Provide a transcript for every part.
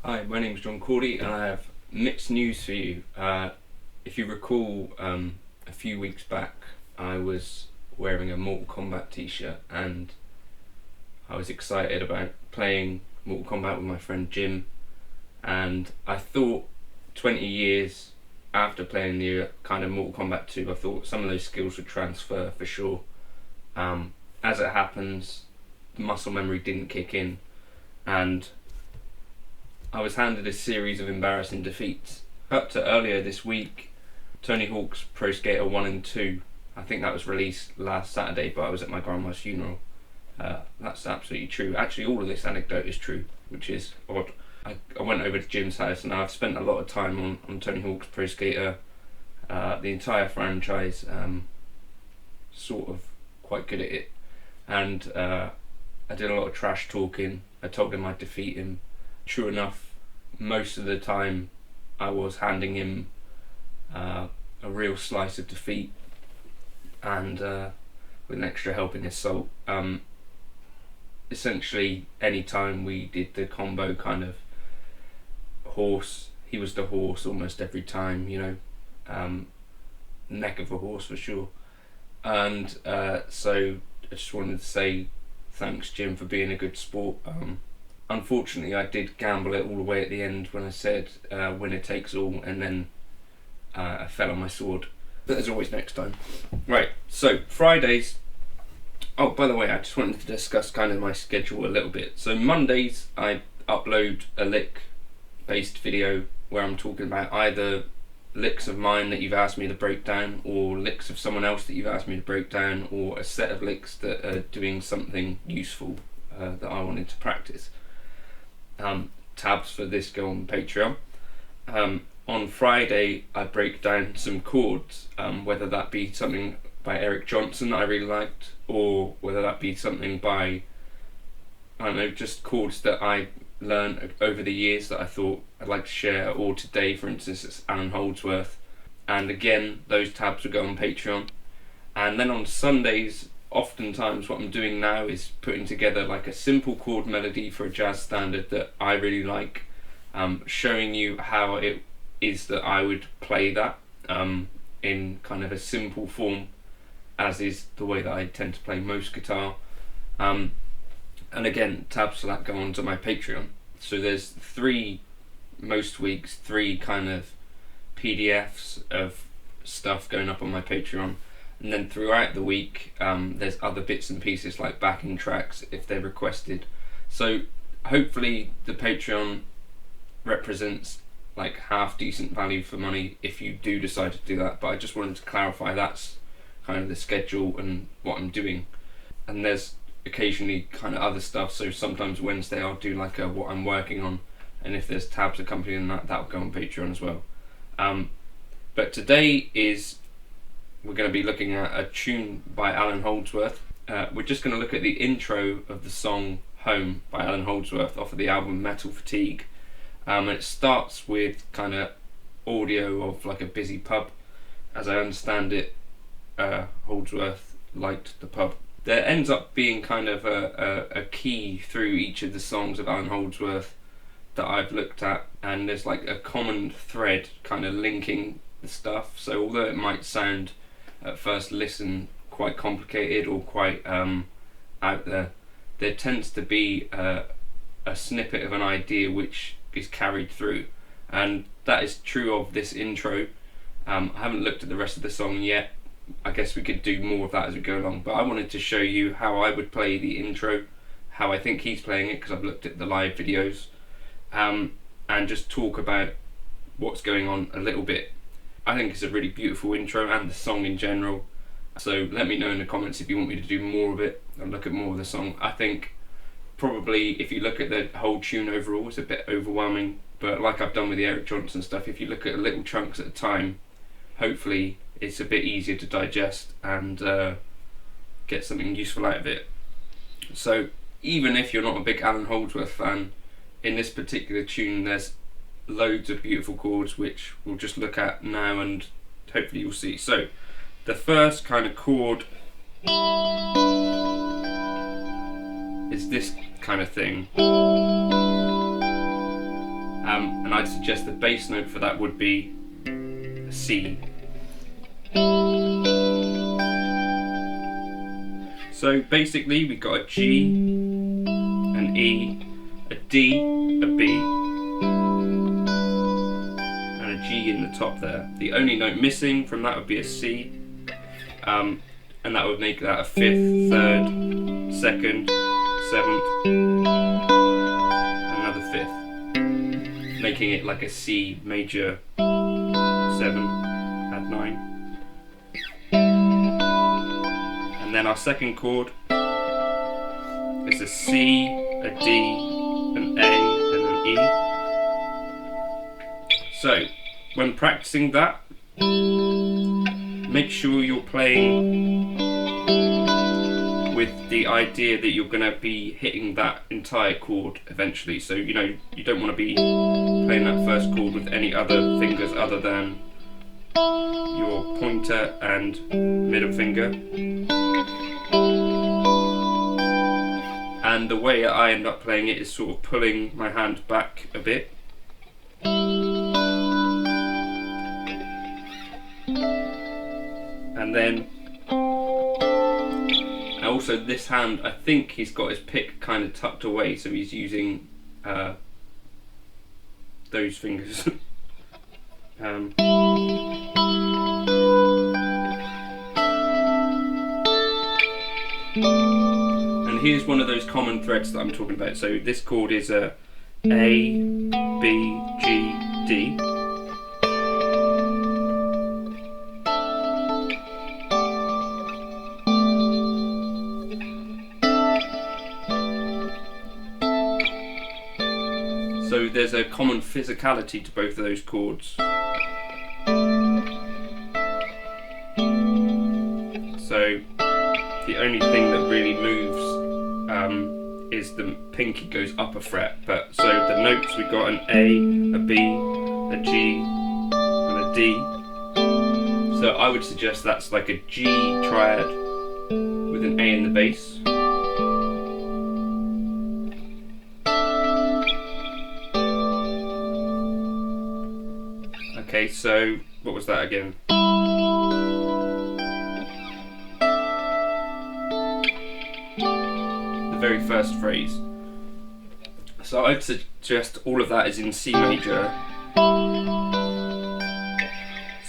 Hi, my name is Cordy and I have mixed news for you. If you recall, a few weeks back I was wearing a Mortal Kombat t-shirt and I was excited about playing Mortal Kombat with my friend Jim, and I thought 20 years after playing the kind of Mortal Kombat 2, I thought some of those skills would transfer for sure. As it happens, the muscle memory didn't kick in and I was handed a series of embarrassing defeats. Up to earlier this week, Tony Hawk's Pro Skater 1 and 2, I think that was released last Saturday, but I was at my grandma's funeral. That's absolutely true. Actually, all of this anecdote is true, which is odd. I went over to Jim's house and I've spent a lot of time on Tony Hawk's Pro Skater, the entire franchise, sort of quite good at it. And I did a lot of trash talking. I told him I'd defeat him. True enough, most of the time I was handing him a real slice of defeat and with an extra helping of salt. Essentially, any time we did the combo kind of horse, he was the horse almost every time, neck of a horse for sure. And so I just wanted to say thanks, Jim, for being a good sport. Unfortunately, I did gamble it all away at the end when I said winner takes all, and then I fell on my sword. But there's always next time. Right, so Fridays. Oh, by the way, I just wanted to discuss kind of my schedule a little bit. So Mondays, I upload a lick-based video where I'm talking about either licks of mine that you've asked me to break down, or licks of someone else that you've asked me to break down, or a set of licks that are doing something useful that I wanted to practice. Tabs for this go on Patreon. On Friday I break down some chords, whether that be something by Eric Johnson that I really liked, or whether that be something by, I don't know, just chords that I learned over the years that I thought I'd like to share. Or today, for instance, it's Allan Holdsworth, and again those tabs will go on Patreon. And then on Sundays, oftentimes what I'm doing now is putting together like a simple chord melody for a jazz standard that I really like, showing you how it is that I would play that in kind of a simple form, as is the way that I tend to play most guitar. And again, tabs for that go on to my Patreon. So there's most weeks, three kind of PDFs of stuff going up on my Patreon. And then throughout the week, there's other bits and pieces like backing tracks if they're requested. So hopefully the Patreon represents like half decent value for money if you do decide to do that. But I just wanted to clarify that's kind of the schedule and what I'm doing. And there's occasionally kind of other stuff. So sometimes Wednesday I'll do like a what I'm working on, and if there's tabs accompanying that, that'll go on Patreon as well. But today we're going to be looking at a tune by Allan Holdsworth. We're just going to look at the intro of the song Home by Allan Holdsworth off of the album Metal Fatigue. And it starts with kind of audio of like a busy pub. As I understand it, Holdsworth liked the pub. There ends up being kind of a key through each of the songs of Allan Holdsworth that I've looked at, and there's like a common thread kind of linking the stuff. So although it might sound at first listen quite complicated or quite out there tends to be a snippet of an idea which is carried through, and that is true of this intro. I haven't looked at the rest of the song yet. I guess we could do more of that as we go along, but I wanted to show you how I would play the intro, how I think he's playing it, because I've looked at the live videos, and just talk about what's going on a little bit. I think it's a really beautiful intro, and the song in general. So let me know in the comments if you want me to do more of it and look at more of the song. I think probably if you look at the whole tune overall, it's a bit overwhelming, but like I've done with the Eric Johnson stuff, if you look at little chunks at a time, hopefully it's a bit easier to digest and get something useful out of it. So even if you're not a big Allan Holdsworth fan, in this particular tune there's loads of beautiful chords which we'll just look at now and hopefully you'll see. So the first kind of chord is this kind of thing, And I'd suggest the bass note for that would be a C. So basically we've got a G, an E, a D, a B, and a G in the top there. The only note missing from that would be a C, and that would make that a 5th, 3rd, 2nd, 7th, another 5th, making it like a C major 7, add 9. And then our second chord is a C, a D, an A, and an E. So, when practicing that, make sure you're playing with the idea that you're going to be hitting that entire chord eventually. So, you know, you don't want to be playing that first chord with any other fingers other than your pointer and middle finger. And the way I end up playing it is sort of pulling my hand back a bit. And then also this hand, I think he's got his pick kind of tucked away, so he's using those fingers. And here's one of those common threads that I'm talking about. So this chord is a A, B, G, D. So there's a common physicality to both of those chords. So the only thing that really moves is the pinky goes up a fret. But so the notes, we've got an A, a B, a G, and a D. So I would suggest that's like a G triad with an A in the bass. Okay, so what was that again? The very first phrase. So I'd suggest all of that is in C major.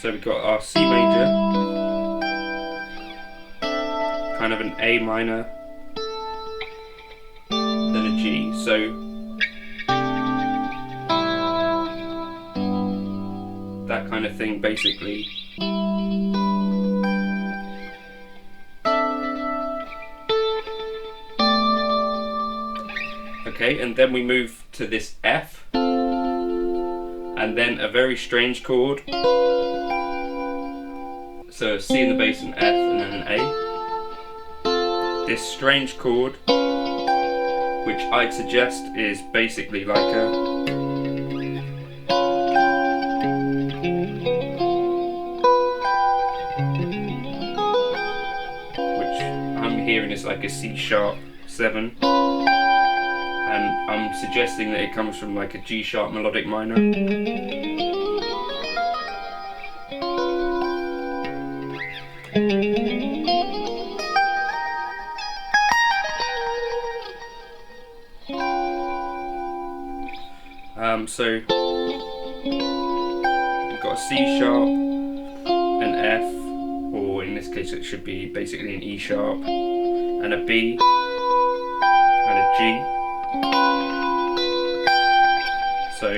So we've got our C major, kind of an A minor, then a G. So that kind of thing basically. Okay, and then we move to this F, and then a very strange chord. So a C in the bass, an F, and then an A. This strange chord, which I'd suggest is basically like a hearing is like a C sharp 7, and I'm suggesting that it comes from like a G sharp melodic minor. So we've got a C sharp, an F, or in this case it should be basically an E sharp, and a B, and a G. So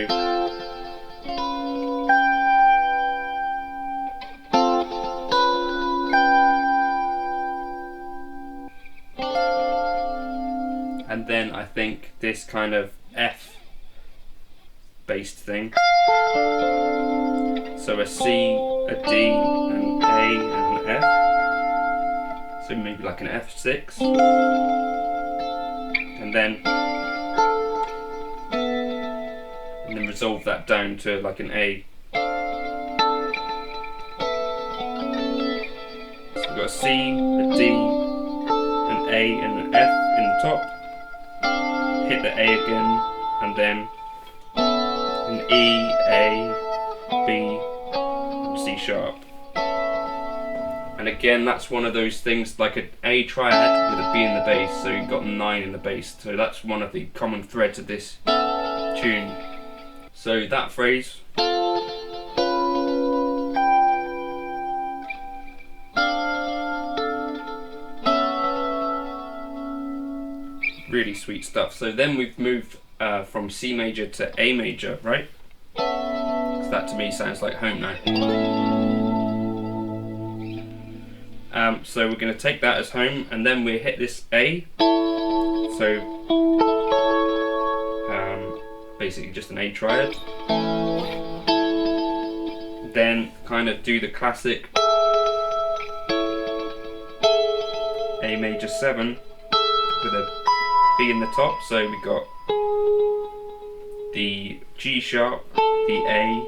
and then I think this kind of F based thing. So a C, a D, an A, and an F. So maybe like an F6, and then resolve that down to like an A. So we've got a C, a D, an A, and an F in the top. Hit the A again, and then an E, A, B, and C sharp. And again, that's one of those things like an A triad with a B in the bass, so you've got 9 in the bass. So that's one of the common threads of this tune. So that phrase. Really sweet stuff. So then we've moved from C major to A major, right? So that to me sounds like home now. So we're going to take that as home, and then we hit this A. So basically just an A triad. Then kind of do the classic A major 7 with a B in the top. So we got the G sharp, the A,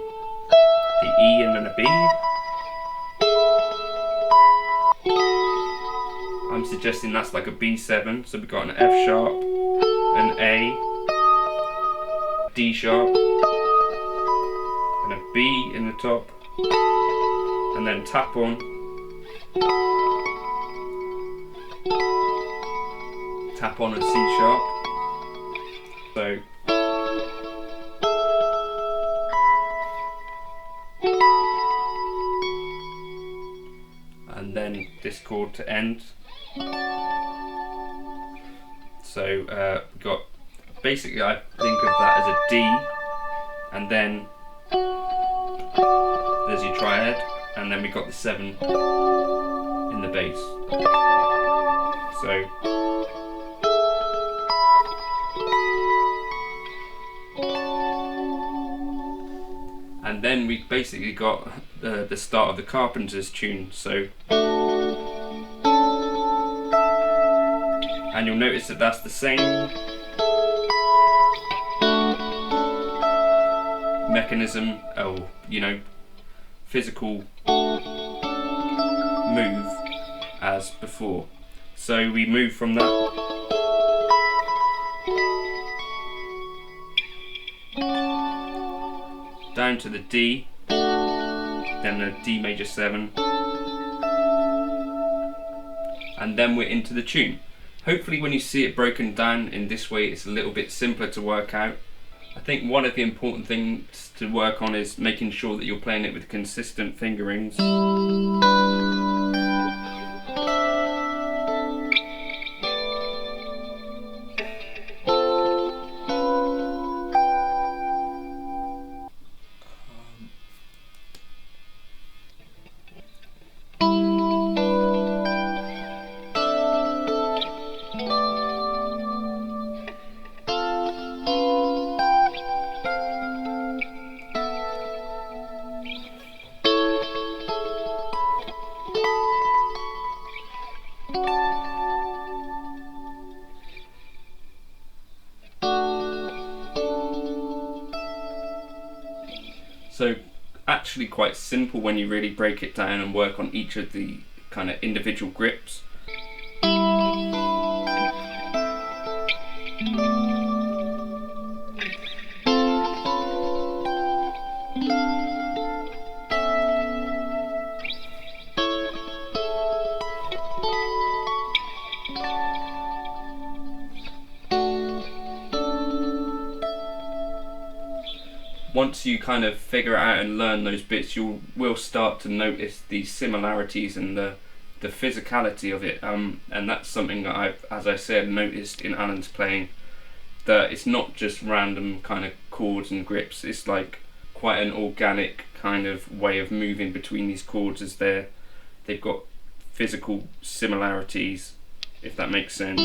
the E, and then a B. I'm suggesting that's like a B7, so we've got an F sharp, an A, D sharp, and a B in the top, and then tap on, a C sharp. So and then this chord to end. So we got, basically I think of that as a D, and then there's your triad, and then we got the 7 in the bass. So and then we basically got the start of the Carpenters tune. So, and you'll notice that that's the same mechanism, or physical move as before. So we move from that down to the D, then the D major 7, and then we're into the tune. Hopefully when you see it broken down in this way, it's a little bit simpler to work out. I think one of the important things to work on is making sure that you're playing it with consistent fingerings. So actually quite simple when you really break it down and work on each of the kind of individual grips. Once you kind of figure it out and learn those bits, you will start to notice the similarities and the physicality of it, and that's something that I've, as I said, noticed in Allan's playing, that it's not just random kind of chords and grips. It's like quite an organic kind of way of moving between these chords, as they've got physical similarities, if that makes sense.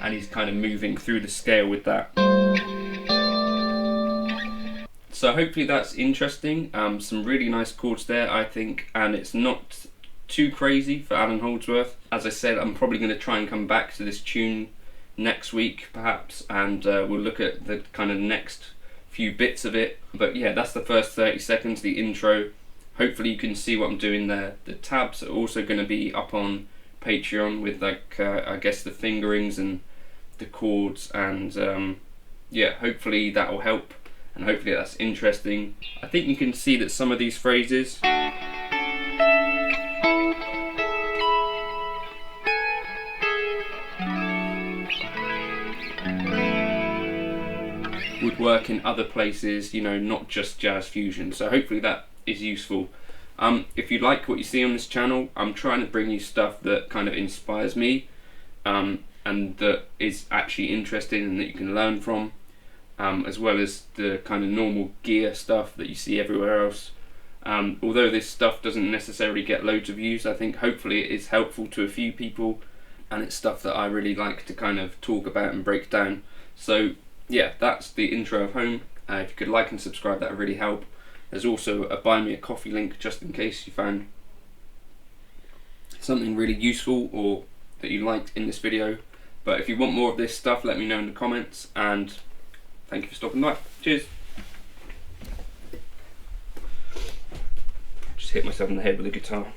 And he's kind of moving through the scale with that. So hopefully that's interesting. Some really nice chords there, I think, and it's not too crazy for Allan Holdsworth. As I said, I'm probably going to try and come back to this tune next week perhaps, and we'll look at the kind of next few bits of it. But yeah, that's the first 30 seconds, the intro. Hopefully you can see what I'm doing there. The tabs are also going to be up on Patreon with like I guess the fingerings and the chords, and yeah, hopefully that will help, and hopefully that's interesting. I think you can see that some of these phrases would work in other places, you know, not just jazz fusion. So hopefully that is useful. If you like what you see on this channel, I'm trying to bring you stuff that kind of inspires me, and that is actually interesting and that you can learn from, as well as the kind of normal gear stuff that you see everywhere else. Although this stuff doesn't necessarily get loads of views, I think hopefully it is helpful to a few people, and it's stuff that I really like to kind of talk about and break down. So yeah, that's the intro of home. If you could like and subscribe, that would really help. There's also a buy me a coffee link just in case you found something really useful or that you liked in this video. But if you want more of this stuff, let me know in the comments, and thank you for stopping by. Cheers. Just hit myself in the head with a guitar.